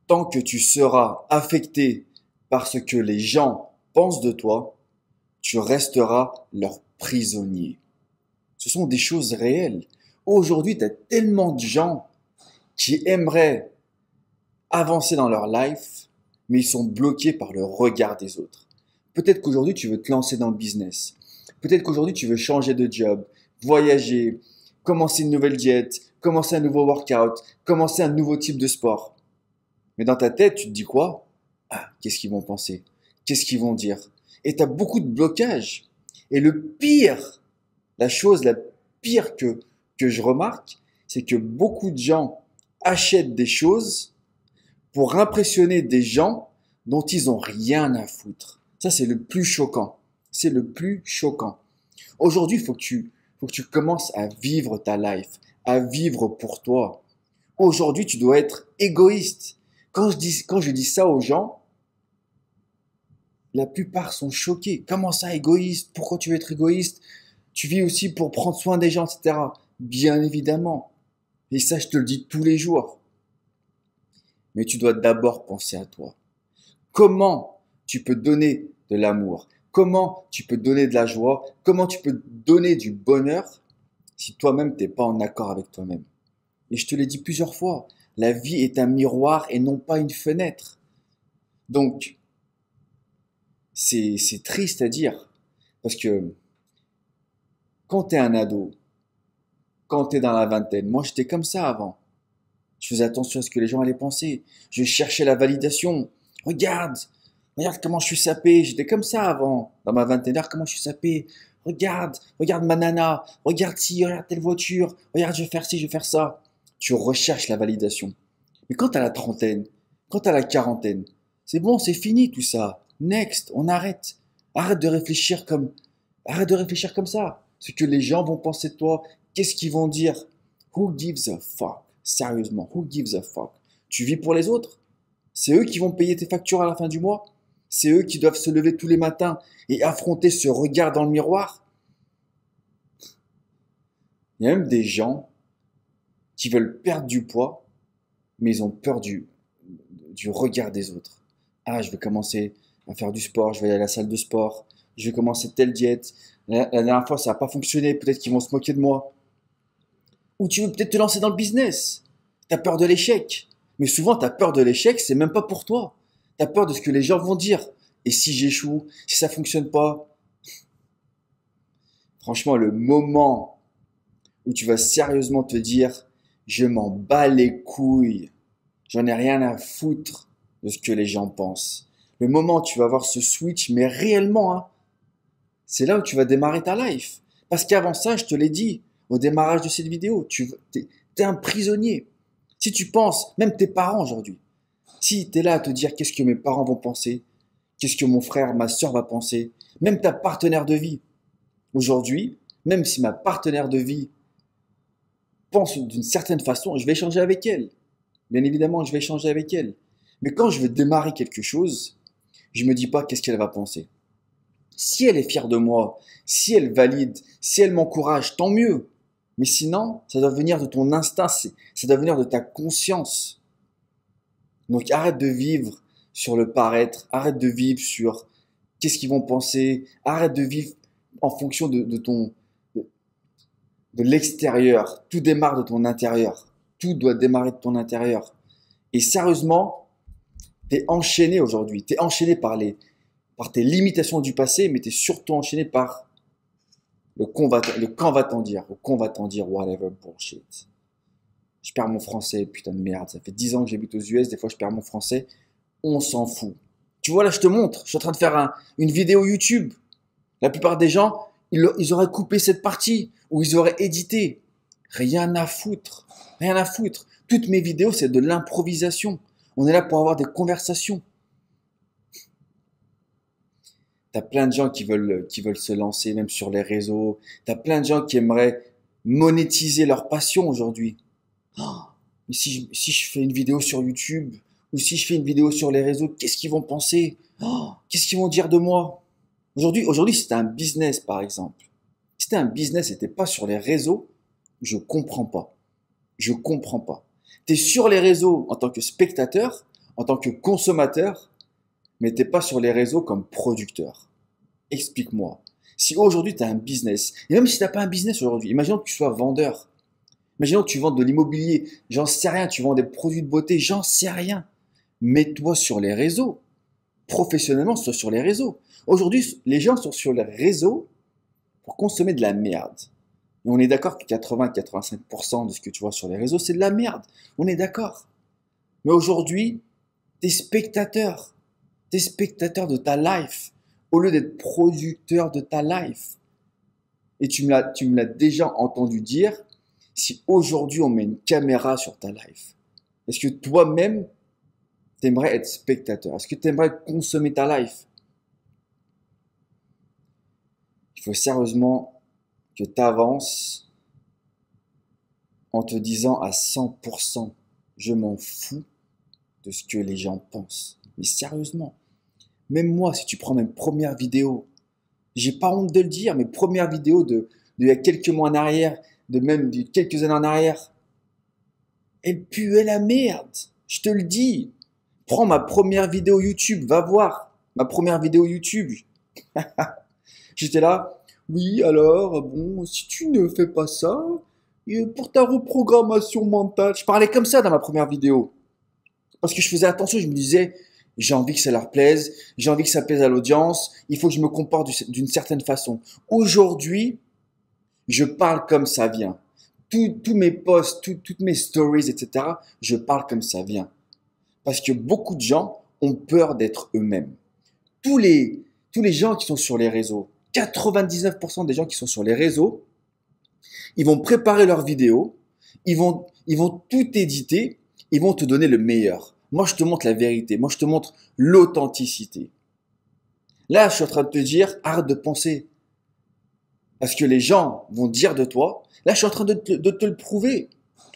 Tant que tu seras affecté par ce que les gens pensent de toi, tu resteras leur prisonnier. Ce sont des choses réelles. Aujourd'hui, tu as tellement de gens qui aimeraient avancer dans leur life, mais ils sont bloqués par le regard des autres. Peut-être qu'aujourd'hui, tu veux te lancer dans le business. Peut-être qu'aujourd'hui, tu veux changer de job, voyager, commencer une nouvelle diète, commencer un nouveau workout, commencer un nouveau type de sport. Mais dans ta tête, tu te dis quoi? Ah, qu'est-ce qu'ils vont penser? Qu'est-ce qu'ils vont dire? Et tu as beaucoup de blocages. Et le pire, la chose la pire que je remarque, c'est que beaucoup de gens achètent des choses pour impressionner des gens dont ils ont rien à foutre. Ça, c'est le plus choquant. C'est le plus choquant. Aujourd'hui, faut que tu commences à vivre ta life, à vivre pour toi. Aujourd'hui, tu dois être égoïste. Quand je dis ça aux gens, la plupart sont choqués. Comment ça, égoïste? Pourquoi tu veux être égoïste? Tu vis aussi pour prendre soin des gens, etc. Bien évidemment. Et ça, je te le dis tous les jours. Mais tu dois d'abord penser à toi. Comment tu peux donner de l'amour? Comment tu peux donner de la joie? Comment tu peux donner du bonheur si toi-même t'es pas en accord avec toi-même? Et je te l'ai dit plusieurs fois, la vie est un miroir et non pas une fenêtre. Donc, c'est triste à dire. Parce que quand tu es un ado, quand tu es dans la vingtaine, moi j'étais comme ça avant. Je faisais attention à ce que les gens allaient penser. Je cherchais la validation. Regarde, regarde comment je suis sapé. J'étais comme ça avant, dans ma vingtaine. Regarde comment je suis sapé. Regarde, regarde ma nana. Regarde ci, regarde telle voiture. Regarde, je vais faire ci, je vais faire ça. Tu recherches la validation. Mais quand tu as la trentaine, quand tu as la quarantaine, c'est bon, c'est fini tout ça. Next, on arrête. Arrête de réfléchir comme, arrête de réfléchir comme ça. Ce que les gens vont penser de toi, qu'est-ce qu'ils vont dire? Who gives a fuck? Sérieusement, who gives a fuck? Tu vis pour les autres? C'est eux qui vont payer tes factures à la fin du mois? C'est eux qui doivent se lever tous les matins et affronter ce regard dans le miroir? Il y a même des gens qui veulent perdre du poids, mais ils ont peur du regard des autres. Ah, je vais commencer à faire du sport, je vais aller à la salle de sport, je vais commencer telle diète. La dernière fois, ça n'a pas fonctionné, peut-être qu'ils vont se moquer de moi. Ou tu veux peut-être te lancer dans le business. Tu as peur de l'échec. Mais souvent, ta peur de l'échec, c'est même pas pour toi. Tu as peur de ce que les gens vont dire. Et si j'échoue, si ça fonctionne pas, franchement, le moment où tu vas sérieusement te dire, je m'en bats les couilles, j'en ai rien à foutre de ce que les gens pensent. Le moment où tu vas avoir ce switch, mais réellement, hein, c'est là où tu vas démarrer ta life. Parce qu'avant ça, je te l'ai dit au démarrage de cette vidéo, t'es un prisonnier. Si tu penses, même tes parents aujourd'hui, si tu es là à te dire qu'est-ce que mes parents vont penser, qu'est-ce que mon frère, ma soeur va penser, même ta partenaire de vie, aujourd'hui, même si ma partenaire de vie pense d'une certaine façon, je vais échanger avec elle. Bien évidemment, je vais échanger avec elle. Mais quand je veux démarrer quelque chose, je me dis pas qu'est-ce qu'elle va penser. Si elle est fière de moi, si elle valide, si elle m'encourage, tant mieux. Mais sinon, ça doit venir de ton instinct, ça doit venir de ta conscience. Donc arrête de vivre sur le paraître, arrête de vivre sur qu'est-ce qu'ils vont penser, arrête de vivre en fonction de l'extérieur. Tout démarre de ton intérieur. Tout doit démarrer de ton intérieur. Et sérieusement, t'es enchaîné aujourd'hui. T'es enchaîné par tes limitations du passé, mais t'es surtout enchaîné par le quand va t'en dire, ou qu'on va t'en dire, whatever bullshit. Je perds mon français, putain de merde. Ça fait 10 ans que j'habite aux US, des fois je perds mon français. On s'en fout. Tu vois, là, je te montre. Je suis en train de faire une vidéo YouTube. La plupart des gens, ils auraient coupé cette partie ou ils auraient édité. Rien à foutre. Rien à foutre. Toutes mes vidéos, c'est de l'improvisation. On est là pour avoir des conversations. T'as plein de gens qui veulent se lancer, même sur les réseaux. T'as plein de gens qui aimeraient monétiser leur passion aujourd'hui. Oh, mais si je fais une vidéo sur YouTube ou si je fais une vidéo sur les réseaux, qu'est-ce qu'ils vont penser? Oh, qu'est-ce qu'ils vont dire de moi? Aujourd'hui, si c'était un business, par exemple. Si c'était un business et t'es pas sur les réseaux, je comprends pas. Je comprends pas. T'es sur les réseaux en tant que spectateur. en tant que consommateur, mais t'es pas sur les réseaux comme producteur. Explique-moi. Si aujourd'hui tu as un business, et même si tu n'as pas un business aujourd'hui, imaginons que tu sois vendeur, imaginons que tu vends de l'immobilier, j'en sais rien, tu vends des produits de beauté, j'en sais rien. Mets-toi sur les réseaux. Professionnellement, sois sur les réseaux. Aujourd'hui, les gens sont sur les réseaux pour consommer de la merde. Et on est d'accord que 80-85% de ce que tu vois sur les réseaux, c'est de la merde. On est d'accord. Mais aujourd'hui, t'es spectateur. T'es spectateur de ta life au lieu d'être producteur de ta life. Et tu me l'as déjà entendu dire, si aujourd'hui on met une caméra sur ta life, est-ce que toi-même, t'aimerais être spectateur? Est-ce que t'aimerais consommer ta life? Il faut sérieusement que tu avances en te disant à 100%, je m'en fous de ce que les gens pensent. Mais sérieusement, même moi, si tu prends mes premières vidéos, j'ai pas honte de le dire, mes premières vidéos de il y a quelques mois en arrière, de quelques années en arrière, elles puaient la merde. Je te le dis. Prends ma première vidéo YouTube, va voir ma première vidéo YouTube. J'étais là, oui, alors, bon, si tu ne fais pas ça, pour ta reprogrammation mentale, je parlais comme ça dans ma première vidéo. Parce que je faisais attention, je me disais, j'ai envie que ça leur plaise, j'ai envie que ça plaise à l'audience, il faut que je me comporte d'une certaine façon. Aujourd'hui, je parle comme ça vient. Tous mes posts, toutes mes stories, etc., je parle comme ça vient. Parce que beaucoup de gens ont peur d'être eux-mêmes. Tous les gens qui sont sur les réseaux, 99% des gens qui sont sur les réseaux, ils vont préparer leurs vidéos, ils vont tout éditer, ils vont te donner le meilleur. Moi, je te montre la vérité. Moi, je te montre l'authenticité. Là, je suis en train de te dire, arrête de penser à ce que les gens vont dire de toi. Là, je suis en train de te le prouver.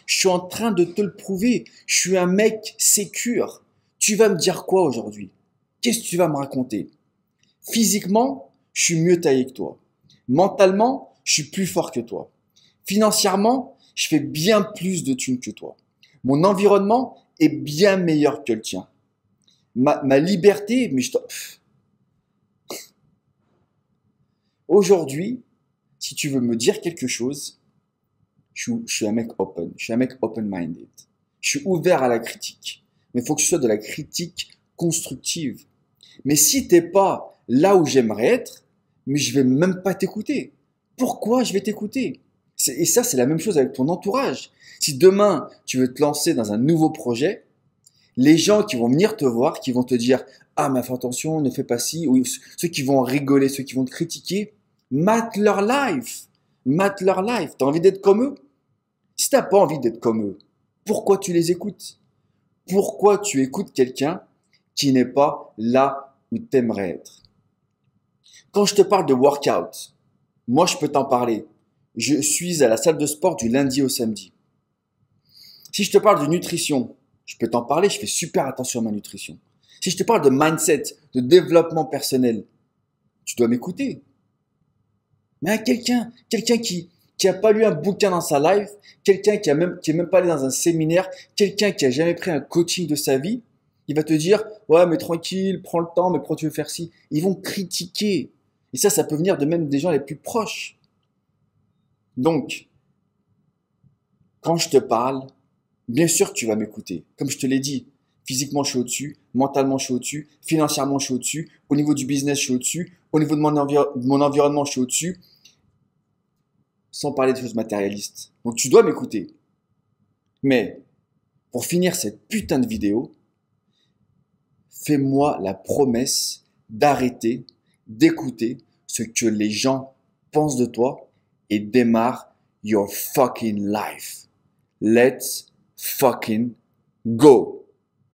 Je suis en train de te le prouver. Je suis un mec sécure. Tu vas me dire quoi aujourd'hui? Qu'est-ce que tu vas me raconter? Physiquement, je suis mieux taillé que toi. Mentalement, je suis plus fort que toi. Financièrement, je fais bien plus de thunes que toi. Mon environnement est bien meilleur que le tien. Ma liberté, mais aujourd'hui, si tu veux me dire quelque chose, je suis un mec open. Je suis un mec open-minded. Je suis ouvert à la critique. Mais il faut que ce soit de la critique constructive. Mais si t'es pas là où j'aimerais être, mais je vais même pas t'écouter. Pourquoi je vais t'écouter? Et ça, c'est la même chose avec ton entourage. Si demain, tu veux te lancer dans un nouveau projet, les gens qui vont venir te voir, qui vont te dire « Ah, mais fais attention, ne fais pas ci », ou ceux qui vont rigoler, ceux qui vont te critiquer, mate leur life. Mate leur life. T'as envie d'être comme eux? Si t'as pas envie d'être comme eux, pourquoi tu les écoutes? Pourquoi tu écoutes quelqu'un qui n'est pas là où t'aimerais être? Quand je te parle de workout, moi je peux t'en parler. Je suis à la salle de sport du lundi au samedi. Si je te parle de nutrition, je peux t'en parler, je fais super attention à ma nutrition. Si je te parle de mindset, de développement personnel, tu dois m'écouter. Mais quelqu'un qui a pas lu un bouquin dans sa life, quelqu'un qui est même pas allé dans un séminaire, quelqu'un qui a jamais pris un coaching de sa vie, il va te dire, ouais, mais tranquille, prends le temps, mais pourquoi tu veux faire ci? Ils vont critiquer. Et ça peut venir de même des gens les plus proches. Donc, quand je te parle, bien sûr que tu vas m'écouter. Comme je te l'ai dit, physiquement je suis au-dessus, mentalement je suis au-dessus, financièrement je suis au-dessus, au niveau du business je suis au-dessus, au niveau de mon environnement je suis au-dessus, sans parler de choses matérialistes. Donc tu dois m'écouter. Mais, pour finir cette putain de vidéo, fais-moi la promesse d'arrêter d'écouter ce que les gens pensent de toi et démarre your fucking life. Let's fucking go.